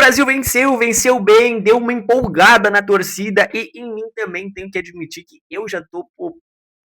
Brasil venceu bem, deu uma empolgada na torcida e em mim também tenho que admitir que eu já tô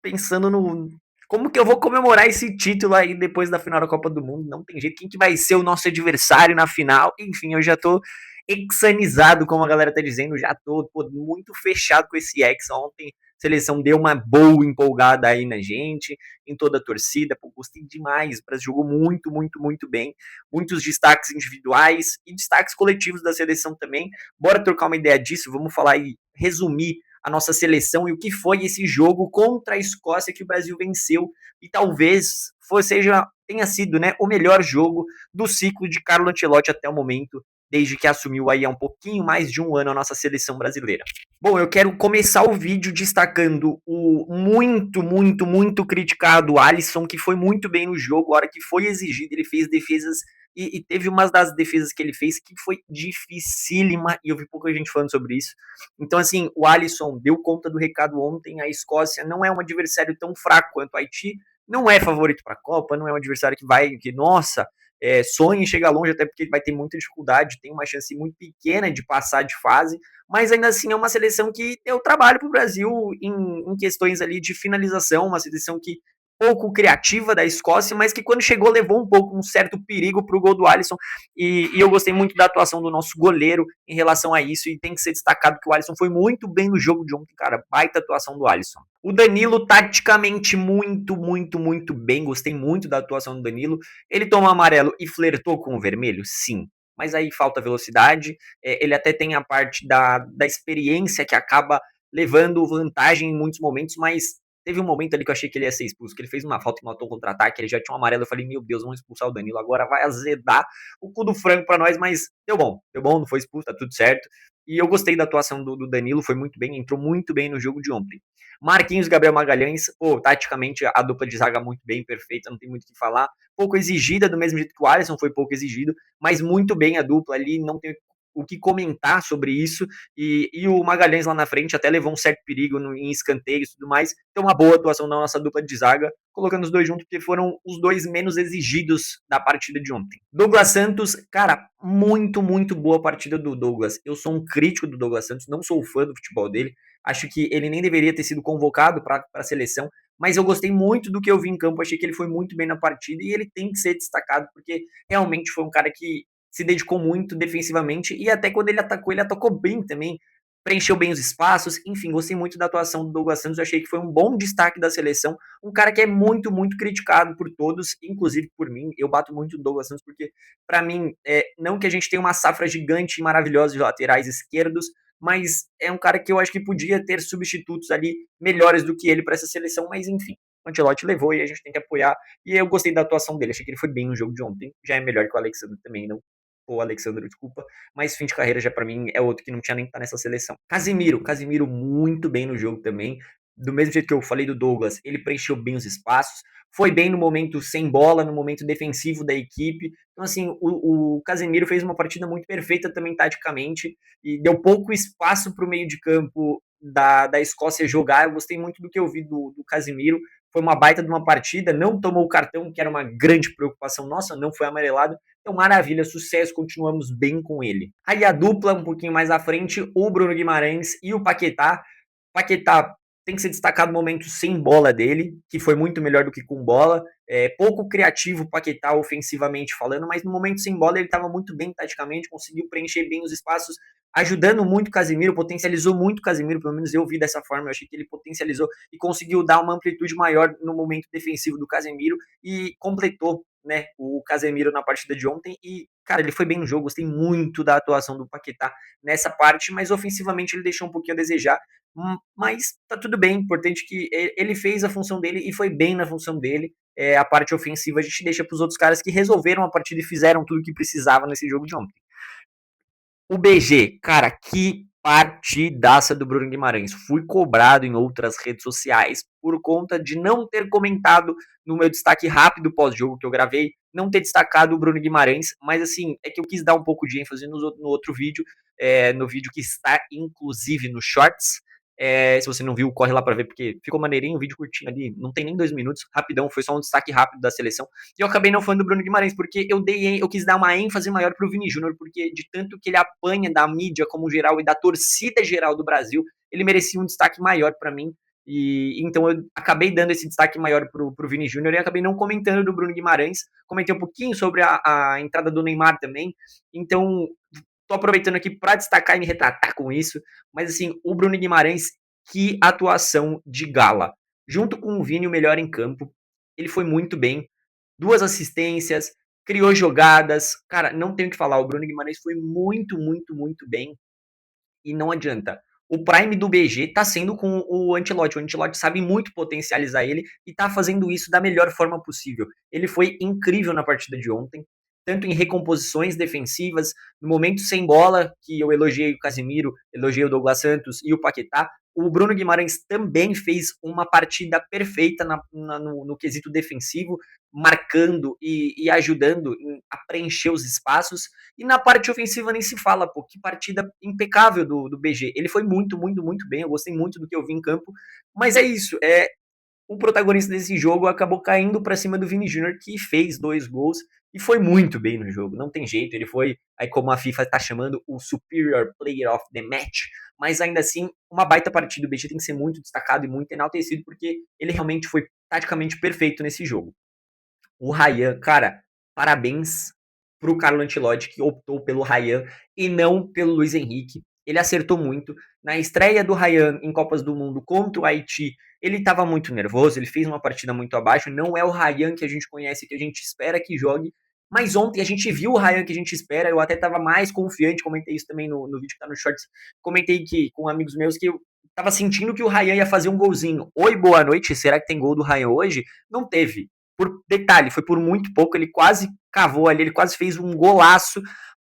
pensando no como que eu vou comemorar esse título aí depois da final da Copa do Mundo. Não tem jeito, quem que vai ser o nosso adversário na final? Enfim, eu já tô hexanizado, como a galera tá dizendo, já tô muito fechado com esse hexa. Ontem a seleção deu uma boa empolgada aí na gente, em toda a torcida, gostei demais, o Brasil jogou muito bem, muitos destaques individuais e destaques coletivos da seleção também. Bora trocar uma ideia disso, vamos falar e resumir a nossa seleção e o que foi esse jogo contra a Escócia que o Brasil venceu e talvez tenha sido, né, o melhor jogo do ciclo de Carlo Ancelotti até o momento, desde que assumiu aí há um pouquinho mais de um ano a nossa seleção brasileira. Bom, eu quero começar o vídeo destacando o muito criticado Alisson, que foi muito bem no jogo, a hora que foi exigido, ele fez defesas e teve uma das defesas que ele fez que foi dificílima, e eu vi pouca gente falando sobre isso. Então, assim, o Alisson deu conta do recado ontem. A Escócia não é um adversário tão fraco quanto o Haiti, não é favorito para a Copa, não é um adversário nossa, sonha em chegar longe, até porque vai ter muita dificuldade, tem uma chance muito pequena de passar de fase, mas ainda assim é uma seleção que deu trabalho para o Brasil em questões ali de finalização, uma seleção que pouco criativa da Escócia, mas que quando chegou levou um certo perigo para o gol do Alisson, e eu gostei muito da atuação do nosso goleiro em relação a isso, e tem que ser destacado que o Alisson foi muito bem no jogo de ontem, cara, baita atuação do Alisson. O Danilo, taticamente, muito bem, gostei muito da atuação do Danilo. Ele tomou amarelo e flertou com o vermelho? Sim, mas aí falta velocidade, ele até tem a parte da experiência que acaba levando vantagem em muitos momentos, mas teve um momento ali que eu achei que ele ia ser expulso, que ele fez uma falta e matou um contra-ataque, ele já tinha um amarelo, eu falei, meu Deus, vamos expulsar o Danilo, agora vai azedar o cu do frango pra nós, mas deu bom, não foi expulso, tá tudo certo. E eu gostei da atuação do Danilo, foi muito bem, entrou muito bem no jogo de ontem. Marquinhos e Gabriel Magalhães, taticamente a dupla de zaga muito bem, perfeita, não tem muito o que falar. Pouco exigida, do mesmo jeito que o Alisson foi pouco exigido, mas muito bem a dupla ali, não tem o que comentar sobre isso, e o Magalhães lá na frente até levou um certo perigo em escanteios e tudo mais, então uma boa atuação da nossa dupla de zaga, colocando os dois juntos, porque foram os dois menos exigidos da partida de ontem. Douglas Santos, cara, muito boa partida do Douglas, eu sou um crítico do Douglas Santos, não sou fã do futebol dele, acho que ele nem deveria ter sido convocado para a seleção, mas eu gostei muito do que eu vi em campo, achei que ele foi muito bem na partida, e ele tem que ser destacado, porque realmente foi um cara que se dedicou muito defensivamente e até quando ele atacou bem também, preencheu bem os espaços, enfim, gostei muito da atuação do Douglas Santos, eu achei que foi um bom destaque da seleção, um cara que é muito criticado por todos, inclusive por mim, eu bato muito no Douglas Santos porque, para mim, não que a gente tenha uma safra gigante e maravilhosa de laterais esquerdos, mas é um cara que eu acho que podia ter substitutos ali melhores do que ele para essa seleção, mas enfim, o Ancelotti levou e a gente tem que apoiar, e eu gostei da atuação dele, achei que ele foi bem no jogo de ontem, já é melhor que o Alexandre também, não o Alexandre, desculpa, mas fim de carreira já para mim é outro que não tinha nem que estar nessa seleção. Casimiro muito bem no jogo também, do mesmo jeito que eu falei do Douglas, ele preencheu bem os espaços, foi bem no momento sem bola, no momento defensivo da equipe, então assim, o Casemiro fez uma partida muito perfeita também taticamente, e deu pouco espaço para o meio de campo da Escócia jogar, eu gostei muito do que eu vi do Casemiro, foi uma baita de uma partida, não tomou o cartão, que era uma grande preocupação nossa, não foi amarelado, então, maravilha, sucesso, continuamos bem com ele. Aí a dupla, um pouquinho mais à frente, o Bruno Guimarães e o Paquetá. Paquetá tem que ser destacado o momento sem bola dele, que foi muito melhor do que com bola. Pouco criativo o Paquetá ofensivamente falando, mas no momento sem bola ele estava muito bem taticamente, conseguiu preencher bem os espaços, ajudando muito o Casemiro, potencializou muito o Casemiro, pelo menos eu vi dessa forma, eu achei que ele potencializou e conseguiu dar uma amplitude maior no momento defensivo do Casemiro e completou, né, o Casemiro na partida de ontem e, cara, ele foi bem no jogo, gostei muito da atuação do Paquetá nessa parte, mas ofensivamente ele deixou um pouquinho a desejar, mas tá tudo bem, importante que ele fez a função dele e foi bem na função dele, a parte ofensiva a gente deixa para os outros caras que resolveram a partida e fizeram tudo o que precisava nesse jogo de ontem. O BG, cara, que partidaça do Bruno Guimarães. Fui cobrado em outras redes sociais por conta de não ter comentado no meu destaque rápido pós-jogo que eu gravei, não ter destacado o Bruno Guimarães, mas assim, é que eu quis dar um pouco de ênfase no outro vídeo, no vídeo que está inclusive no Shorts, Se você não viu, corre lá pra ver, porque ficou maneirinho, um vídeo curtinho ali, não tem nem 2 minutos, rapidão, foi só um destaque rápido da seleção. E eu acabei não falando do Bruno Guimarães, porque eu quis dar uma ênfase maior pro Vini Júnior, porque de tanto que ele apanha da mídia como geral e da torcida geral do Brasil, ele merecia um destaque maior pra mim. E então eu acabei dando esse destaque maior pro Vini Júnior e acabei não comentando do Bruno Guimarães. Comentei um pouquinho sobre a entrada do Neymar também. Então, tô aproveitando aqui para destacar e me retratar com isso. Mas assim, o Bruno Guimarães, que atuação de gala. Junto com o Vini, o melhor em campo. Ele foi muito bem. 2 assistências, criou jogadas. Cara, não tenho o que falar. O Bruno Guimarães foi muito, muito, muito bem. E não adianta. O Prime do BG tá sendo com o Ancelotti. O Ancelotti sabe muito potencializar ele e tá fazendo isso da melhor forma possível. Ele foi incrível na partida de ontem, tanto em recomposições defensivas, no momento sem bola, que eu elogiei o Casemiro, elogiei o Douglas Santos e o Paquetá. O Bruno Guimarães também fez uma partida perfeita no quesito defensivo, marcando e ajudando a preencher os espaços. E na parte ofensiva nem se fala, pô, que partida impecável do BG. Ele foi muito, muito, muito bem, eu gostei muito do que eu vi em campo, mas é isso, o protagonista desse jogo acabou caindo para cima do Vini Júnior, que fez 2 gols e foi muito bem no jogo, não tem jeito, ele foi, aí como a FIFA tá chamando, o Superior Player of the Match, mas ainda assim, uma baita partida, o BG tem que ser muito destacado e muito enaltecido, porque ele realmente foi taticamente perfeito nesse jogo. O Ryan, cara, parabéns pro Carlo Ancelotti que optou pelo Ryan e não pelo Luiz Henrique. Ele acertou muito. Na estreia do Ryan em Copas do Mundo contra o Haiti, ele estava muito nervoso, ele fez uma partida muito abaixo. Não é o Ryan que a gente conhece, que a gente espera que jogue. Mas ontem a gente viu o Ryan que a gente espera. Eu até estava mais confiante, comentei isso também no vídeo que tá no Shorts. Comentei que com amigos meus que eu tava sentindo que o Ryan ia fazer um golzinho. Oi, boa noite. Será que tem gol do Ryan hoje? Não teve. Por detalhe, foi por muito pouco, ele quase cavou ali, ele quase fez um golaço.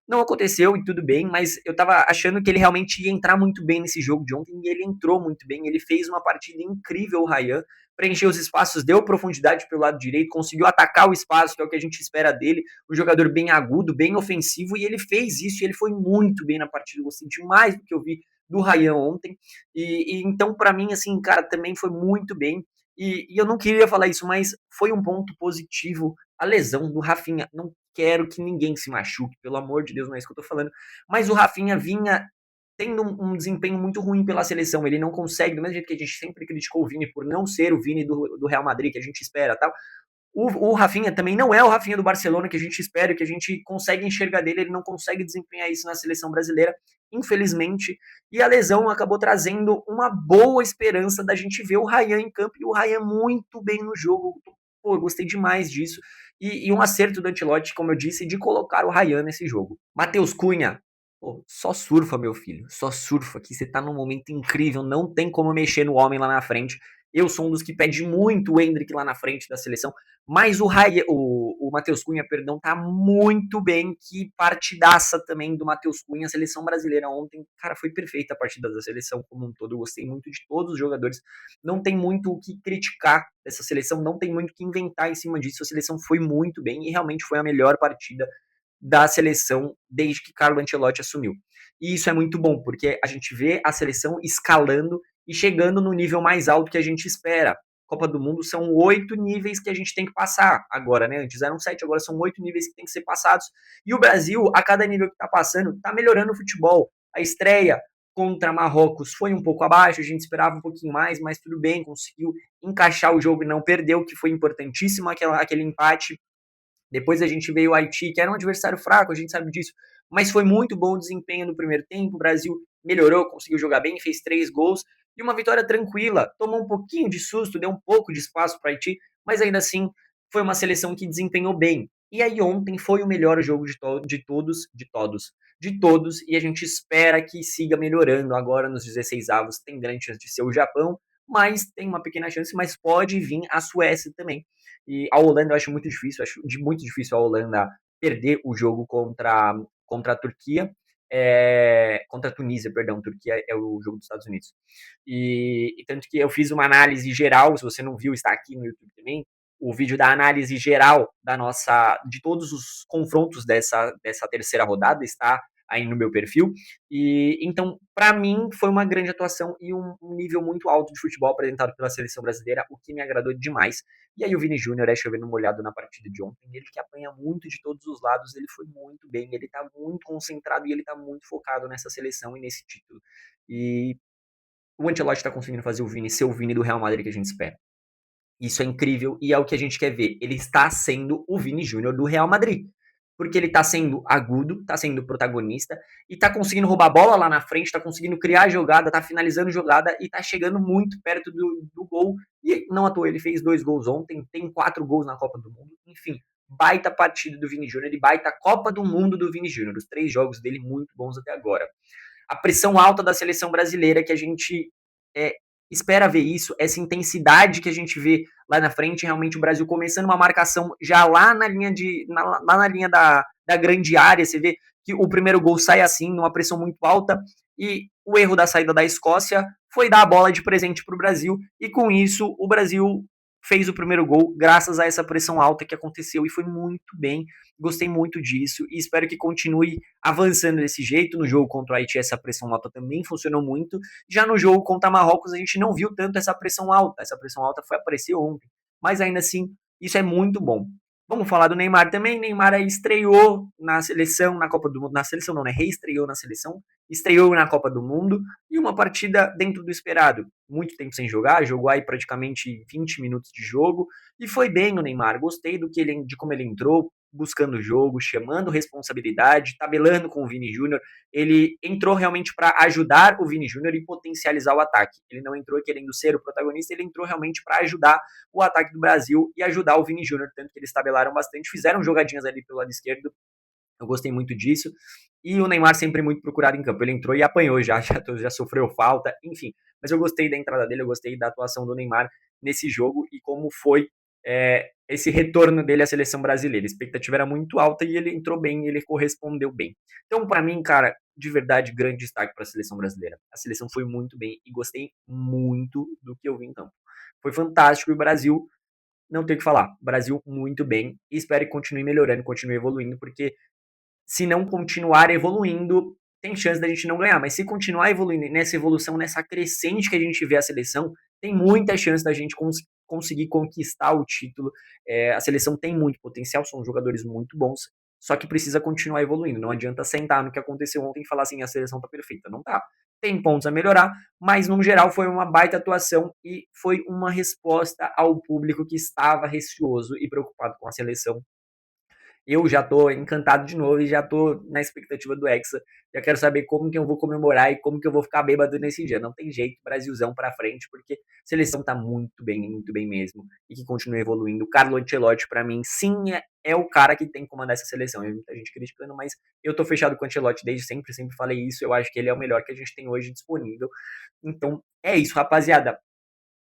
Não aconteceu e tudo bem, mas eu tava achando que ele realmente ia entrar muito bem nesse jogo de ontem e ele entrou muito bem. Ele fez uma partida incrível, o Ryan, preencheu os espaços, deu profundidade pelo lado direito, conseguiu atacar o espaço, que é o que a gente espera dele. Um jogador bem agudo, bem ofensivo, e ele fez isso e ele foi muito bem na partida. Eu gostei demais do que eu vi do Ryan ontem. E então, para mim, assim, cara, também foi muito bem. E eu não queria falar isso, mas foi um ponto positivo a lesão do Rafinha. Não quero que ninguém se machuque, pelo amor de Deus, não é isso que eu tô falando. Mas o Rafinha vinha tendo um desempenho muito ruim pela seleção. Ele não consegue, do mesmo jeito que a gente sempre criticou o Vini por não ser o Vini do Real Madrid que a gente espera, tal. O Rafinha também não é o Rafinha do Barcelona que a gente espera, que a gente consegue enxergar dele, ele não consegue desempenhar isso na seleção brasileira, infelizmente. E a lesão acabou trazendo uma boa esperança da gente ver o Ryan em campo e o Ryan muito bem no jogo. Pô, eu gostei demais disso. E um acerto do Ancelotti, como eu disse, de colocar o Ryan nesse jogo. Matheus Cunha, pô, só surfa, meu filho, só surfa, que você tá num momento incrível, não tem como mexer no homem lá na frente. Eu sou um dos que pede muito o Endrick lá na frente da seleção. Mas o Matheus Cunha, perdão, tá muito bem. Que partidaça também do Matheus Cunha. A seleção brasileira ontem, cara, foi perfeita a partida da seleção como um todo. Eu gostei muito de todos os jogadores. Não tem muito o que criticar dessa seleção, não tem muito o que inventar em cima disso. A seleção foi muito bem e realmente foi a melhor partida da seleção desde que Carlo Ancelotti assumiu. E isso é muito bom, porque a gente vê a seleção escalando e chegando no nível mais alto que a gente espera. Copa do Mundo são 8 níveis que a gente tem que passar agora, né? Antes eram 7, agora são 8 níveis que tem que ser passados. E o Brasil, a cada nível que está passando, está melhorando o futebol. A estreia contra Marrocos foi um pouco abaixo, a gente esperava um pouquinho mais, mas tudo bem, conseguiu encaixar o jogo e não perdeu, que foi importantíssimo aquele empate. Depois a gente veio o Haiti, que era um adversário fraco, a gente sabe disso, mas foi muito bom o desempenho no primeiro tempo. O Brasil melhorou, conseguiu jogar bem, fez 3 gols e uma vitória tranquila. Tomou um pouquinho de susto, deu um pouco de espaço para o Haiti, mas ainda assim foi uma seleção que desempenhou bem. E aí ontem foi o melhor jogo de todos, e a gente espera que siga melhorando agora nos 16 avos. Tem grande chance de ser o Japão, mas tem uma pequena chance, mas pode vir a Suécia também. E a Holanda eu acho muito difícil a Holanda perder o jogo contra a Turquia. Contra a Tunísia, perdão, Turquia é o jogo dos Estados Unidos. E tanto que eu fiz uma análise geral, se você não viu, está aqui no YouTube também, o vídeo da análise geral de todos os confrontos dessa terceira rodada está aí no meu perfil. E então, para mim, foi uma grande atuação e um nível muito alto de futebol apresentado pela seleção brasileira, o que me agradou demais. E aí o Vini Júnior é chovendo molhado na partida de ontem, ele que apanha muito de todos os lados, ele foi muito bem, ele tá muito concentrado e ele tá muito focado nessa seleção e nesse título. E o Ancelotti tá conseguindo fazer o Vini ser o Vini do Real Madrid que a gente espera. Isso é incrível e é o que a gente quer ver. Ele está sendo o Vini Júnior do Real Madrid. Porque ele está sendo agudo, está sendo protagonista e está conseguindo roubar a bola lá na frente, está conseguindo criar jogada, está finalizando jogada e está chegando muito perto do gol. E não à toa, ele fez 2 gols ontem, tem 4 gols na Copa do Mundo. Enfim, baita partida do Vini Júnior e baita Copa do Mundo do Vini Júnior. Os 3 jogos dele muito bons até agora. A pressão alta da seleção brasileira que a gente é, espera ver isso, essa intensidade que a gente vê lá na frente, realmente o Brasil começando uma marcação já lá na linha lá na linha da grande área, você vê que o primeiro gol sai assim, numa pressão muito alta, e o erro da saída da Escócia foi dar a bola de presente para o Brasil, e com isso o Brasil fez o primeiro gol graças a essa pressão alta que aconteceu e foi muito bem. Gostei muito disso e espero que continue avançando desse jeito. No jogo contra o Haiti, essa pressão alta também funcionou muito. Já no jogo contra Marrocos, a gente não viu tanto essa pressão alta. Essa pressão alta foi aparecer ontem. Mas ainda assim, isso é muito bom. Vamos falar do Neymar também. Neymar aí estreou na seleção, na Copa do Mundo. Na seleção não, né? Reestreou na seleção. Estreou na Copa do Mundo. E uma partida dentro do esperado. Muito tempo sem jogar. Jogou aí praticamente 20 minutos de jogo. E foi bem o Neymar. Gostei de como ele entrou buscando o jogo, chamando responsabilidade, tabelando com o Vini Júnior. Ele entrou realmente para ajudar o Vini Júnior e potencializar o ataque. Ele não entrou querendo ser o protagonista, ele entrou realmente para ajudar o ataque do Brasil e ajudar o Vini Júnior, tanto que eles tabelaram bastante, fizeram jogadinhas ali pelo lado esquerdo. Eu gostei muito disso. E o Neymar sempre muito procurado em campo. Ele entrou e apanhou já sofreu falta, enfim. Mas eu gostei da entrada dele, eu gostei da atuação do Neymar nesse jogo e como foi esse retorno dele à seleção brasileira. A expectativa era muito alta e ele entrou bem, ele correspondeu bem. Então, para mim, cara, de verdade, grande destaque para a seleção brasileira. A seleção foi muito bem e gostei muito do que eu vi em campo. Foi fantástico e o Brasil, não tem o que falar. O Brasil muito bem e espero que continue melhorando, continue evoluindo, porque se não continuar evoluindo, tem chance da gente não ganhar. Mas se continuar evoluindo nessa evolução, nessa crescente que a gente vê a seleção, tem muita chance da gente conseguir conquistar o título. A seleção tem muito potencial, são jogadores muito bons, só que precisa continuar evoluindo. Não adianta sentar no que aconteceu ontem e falar assim, a seleção tá perfeita. Não tá. Tem pontos a melhorar, mas no geral foi uma baita atuação e foi uma resposta ao público que estava receoso e preocupado com a seleção. Eu já tô encantado de novo e já tô na expectativa do Hexa. Já quero saber como que eu vou comemorar e como que eu vou ficar bêbado nesse dia. Não tem jeito, Brasilzão pra frente, porque a seleção tá muito bem mesmo. E que continua evoluindo. O Carlo Ancelotti, pra mim, sim, é o cara que tem que comandar essa seleção. Tem muita gente criticando, mas eu tô fechado com o Ancelotti desde sempre, sempre falei isso. Eu acho que ele é o melhor que a gente tem hoje disponível. Então, é isso, rapaziada.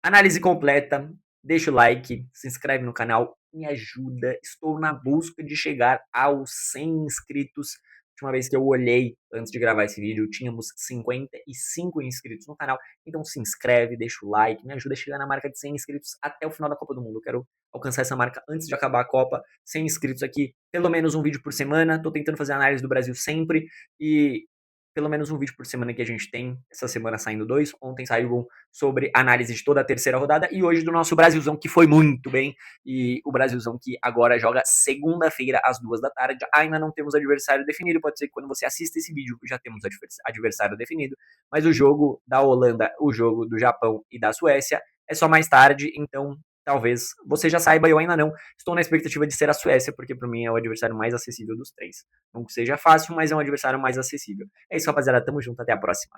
Análise completa, deixa o like, se inscreve no canal, me ajuda. Estou na busca de chegar aos 100 inscritos. A última vez que eu olhei antes de gravar esse vídeo, tínhamos 55 inscritos no canal. Então se inscreve, deixa o like, me ajuda a chegar na marca de 100 inscritos até o final da Copa do Mundo. Eu quero alcançar essa marca antes de acabar a Copa. 100 inscritos aqui, pelo menos um vídeo por semana. Tô tentando fazer análise do Brasil sempre e pelo menos um vídeo por semana que a gente tem. Essa semana saindo 2. Ontem saiu sobre análise de toda a terceira rodada e hoje do nosso Brasilzão, que foi muito bem. E o Brasilzão que agora joga segunda-feira às 2 da tarde. Ainda não temos adversário definido. Pode ser que quando você assista esse vídeo já temos adversário definido. Mas o jogo da Holanda, o jogo do Japão e da Suécia é só mais tarde. Então talvez você já saiba, eu ainda não. Estou na expectativa de ser a Suécia, porque para mim é o adversário mais acessível dos 3. Não que seja fácil, mas é um adversário mais acessível. É isso, rapaziada. Tamo junto. Até a próxima.